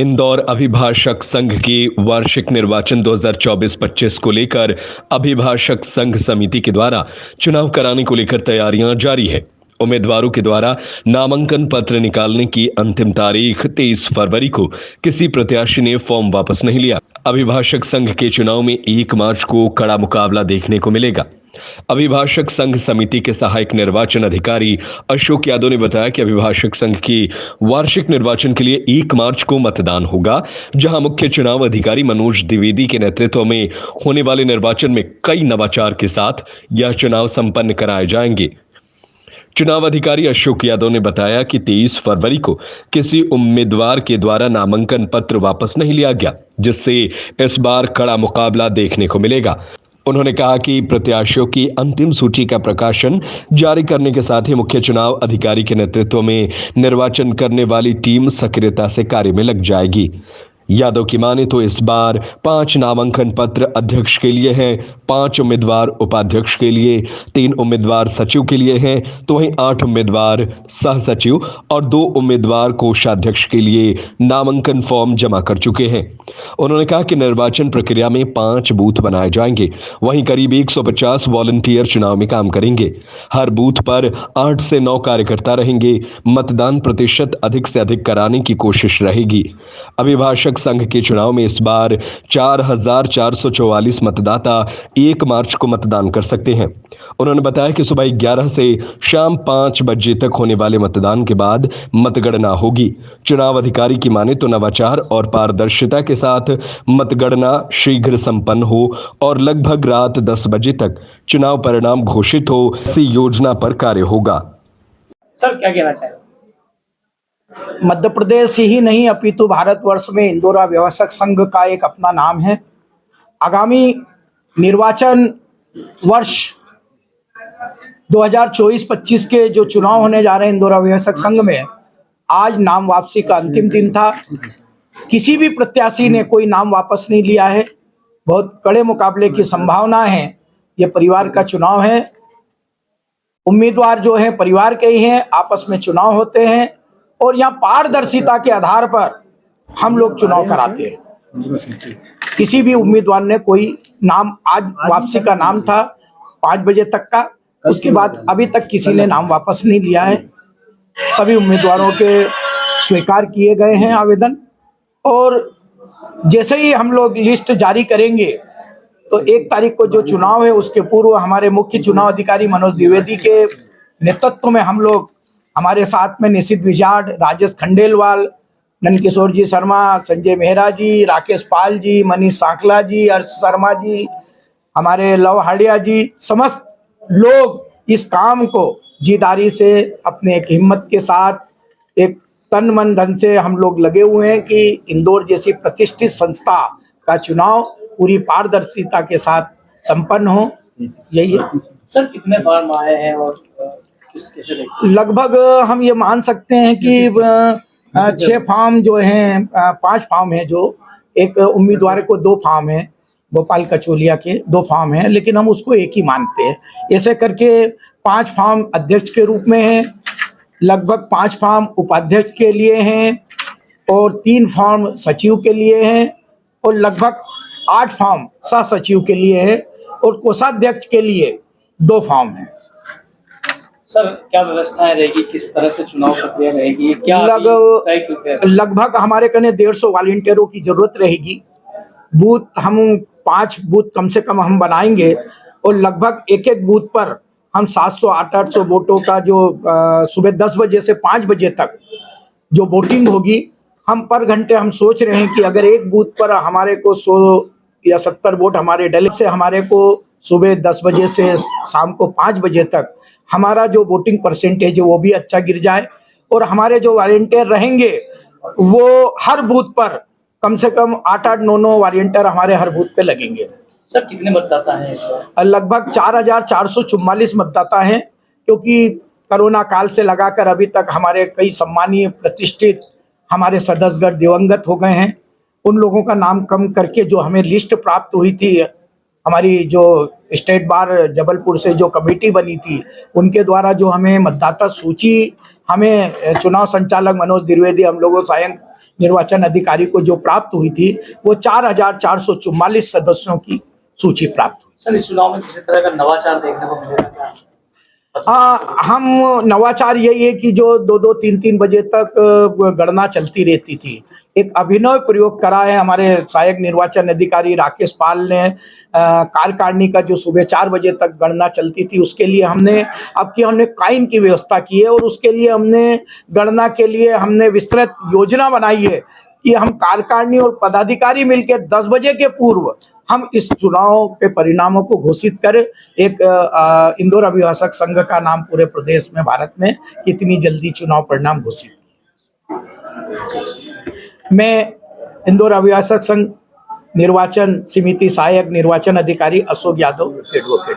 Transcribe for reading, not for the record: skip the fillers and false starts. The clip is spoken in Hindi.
इंदौर अभिभाषक संघ की वार्षिक निर्वाचन 2024-25 को लेकर अभिभाषक संघ समिति के द्वारा चुनाव कराने को लेकर तैयारियां जारी है। उम्मीदवारों के द्वारा नामांकन पत्र निकालने की अंतिम तारीख 23 फरवरी को किसी प्रत्याशी ने फॉर्म वापस नहीं लिया। अभिभाषक संघ के चुनाव में 1 मार्च को कड़ा मुकाबला देखने को मिलेगा। अभिभाषक संघ समिति के सहायक निर्वाचन अधिकारी अशोक यादव ने बताया कि अभिभाषक संघ की वार्षिक निर्वाचन के लिए 1 मार्च को मतदान होगा, जहां मुख्य चुनाव अधिकारी मनोज द्विवेदी के नेतृत्व में होने वाले निर्वाचन में कई नवाचार के साथ यह चुनाव संपन्न कराए जाएंगे। चुनाव अधिकारी अशोक यादव ने बताया कि 23 फरवरी को किसी उम्मीदवार के द्वारा नामांकन पत्र वापस नहीं लिया गया, जिससे इस बार कड़ा मुकाबला देखने को मिलेगा। उन्होंने कहा कि प्रत्याशियों की अंतिम सूची का प्रकाशन जारी करने के साथ ही मुख्य चुनाव अधिकारी के नेतृत्व में निर्वाचन करने वाली टीम सक्रियता से कार्य में लग जाएगी। यादव की माने तो इस बार 5 नामांकन पत्र अध्यक्ष के लिए हैं, 5 उम्मीदवार उपाध्यक्ष के लिए, 3 उम्मीदवार सचिव के लिए हैं, तो वहीं 8 उम्मीदवार सह सचिव और 2 उम्मीदवार कोषाध्यक्ष के लिए नामांकन फॉर्म जमा कर चुके हैं। उन्होंने कहा कि निर्वाचन प्रक्रिया में 5 बूथ बनाए जाएंगे, वहीं करीब 150 वॉलंटियर चुनाव में काम करेंगे। हर बूथ पर 8 से 9 कार्यकर्ता रहेंगे। मतदान प्रतिशत अधिक से अधिक कराने की कोशिश रहेगी। अभिभाषक संघ के चुनाव में इस बार 4,444 मतदाता 1 मार्च को मतदान कर सकते हैं। उन्होंने बताया कि सुबह 11 से शाम 5 बजे तक होने वाले मतदान के बाद मतगणना होगी। चुनाव अधिकारी की माने तो नवाचार और पारदर्शिता के साथ मतगणना शीघ्र संपन्न हो और लगभग रात 10 बजे तक चुनाव परिणाम घोषित हो, इसी योजना पर कार्य होगा। सर क्या कहना चाहेंगे? मध्य प्रदेश ही नहीं अपितु भारतवर्ष में इंदौर अभिभाषक संघ का एक अपना नाम है। आगामी निर्वाचन वर्ष 2024-25 के जो चुनाव होने जा रहे हैं इंदौर अभिभाषक संघ में, आज नाम वापसी का अंतिम दिन था। किसी भी प्रत्याशी ने कोई नाम वापस नहीं लिया है। बहुत कड़े मुकाबले की संभावना है। ये परिवार का चुनाव है। उम्मीदवार जो है परिवार के ही हैं, आपस में चुनाव होते हैं और यहाँ पारदर्शिता के आधार पर हम लोग चुनाव कराते हैं। किसी भी उम्मीदवार ने कोई नाम, आज वापसी का नाम था 5 बजे तक का, उसके बाद अभी तक किसी ने नाम वापस नहीं लिया है। सभी उम्मीदवारों के स्वीकार किए गए हैं आवेदन, और जैसे ही हम लोग लिस्ट जारी करेंगे तो 1 तारीख को जो चुनाव है उसके पूर्व हमारे मुख्य चुनाव अधिकारी मनोज द्विवेदी के नेतृत्व में हम लोग, हमारे साथ में निशित विजाड, राजेश खंडेलवाल, नंदकिशोर जी शर्मा, संजय मेहरा जी, राकेश पाल जी, मनीष सांकला जी, हर्ष शर्मा जी, हमारे लव हाड़िया जी, समस्त लोग इस काम को जीदारी से अपने एक हिम्मत के साथ एक तन मन धन से हम लोग लगे हुए हैं कि इंदौर जैसी प्रतिष्ठित संस्था का चुनाव पूरी पारदर्शिता के साथ संपन्न हो। यही है। सर कितने फॉर्म आए हैं और कैसे लगभग हम ये मान सकते हैं कि 6 फॉर्म जो हैं, 5 फॉर्म हैं। जो एक उम्मीदवार को 2 फॉर्म है, गोपाल कचोलिया के 2 फॉर्म हैं, लेकिन हम उसको एक ही मानते हैं। ऐसे करके 5 फॉर्म अध्यक्ष के रूप में हैं, लगभग 5 फॉर्म उपाध्यक्ष के लिए हैं और 3 फॉर्म सचिव के लिए हैं और लगभग 8 फॉर्म सह सचिव के लिए है और कोषाध्यक्ष के लिए 2 फॉर्म हैं। सर क्या व्यवस्थाएं रहेगी, किस तरह से चुनाव प्रक्रिया रहेगी, क्या लगभग हमारे कने 150 वॉलंटियरों की जरूरत रहेगी। बूथ हम 5 बूथ कम से कम हम बनाएंगे और लगभग एक बूथ पर हम 700-800 वोटों का जो सुबह 10 बजे से 5 बजे तक जो वोटिंग होगी, हम पर घंटे हम सोच रहे हैं कि अगर एक बूथ पर हमारे को 100 या 70 वोट हमारे डेली से हमारे को सुबह 10 बजे से शाम को 5 बजे तक हमारा जो वोटिंग परसेंटेज है वो भी अच्छा गिर जाए और हमारे जो वॉलंटियर रहेंगे वो हर बूथ पर कम से कम 8-8, 9-9 वॉलंटियर हमारे हर बूथ पे लगेंगे। सर कितने मतदाता हैं इस बार? लगभग 4,444 मतदाता हैं, क्योंकि कोरोना काल से लगाकर अभी तक हमारे कई सम्मानीय प्रतिष्ठित हमारे सदस्यगण दिवंगत हो गए हैं। उन लोगों का नाम कम करके जो हमें लिस्ट प्राप्त हुई थी, हमारी जो स्टेट बार जबलपुर से जो कमेटी बनी थी उनके द्वारा जो हमें मतदाता सूची हमें चुनाव संचालक मनोज द्विवेदी हम लोगों स्वयं निर्वाचन अधिकारी को जो प्राप्त हुई थी वो 4,444 सदस्यों की सूची प्राप्त हुई। सर, इस चुनाव में किसी तरह का नवाचार देखने को मिलेगा क्या? हम नवाचार यही है कि जो 2-2, 3-3 बजे तक गणना चलती रहती थी। एक अभिनव प्रयोग करा है हमारे सहायक निर्वाचन अधिकारी राकेश पाल ने। कार्यकारिणी का जो सुबह 4 बजे तक गणना चलती थी उसके लिए हमने काइन की व्यवस्था की है और उसके लिए हमने गणना के लिए हमने विस्तृत योजना बनाई है कि हम कार्यकारिणी और पदाधिकारी मिलकर 10 बजे के पूर्व हम इस चुनाव के परिणामों को घोषित कर एक इंदौर अभिभाषक संघ का नाम पूरे प्रदेश में, भारत में कितनी जल्दी चुनाव परिणाम घोषित। मैं इंदौर अभिभाषक संघ निर्वाचन समिति सहायक निर्वाचन अधिकारी अशोक यादव, एडवोकेट।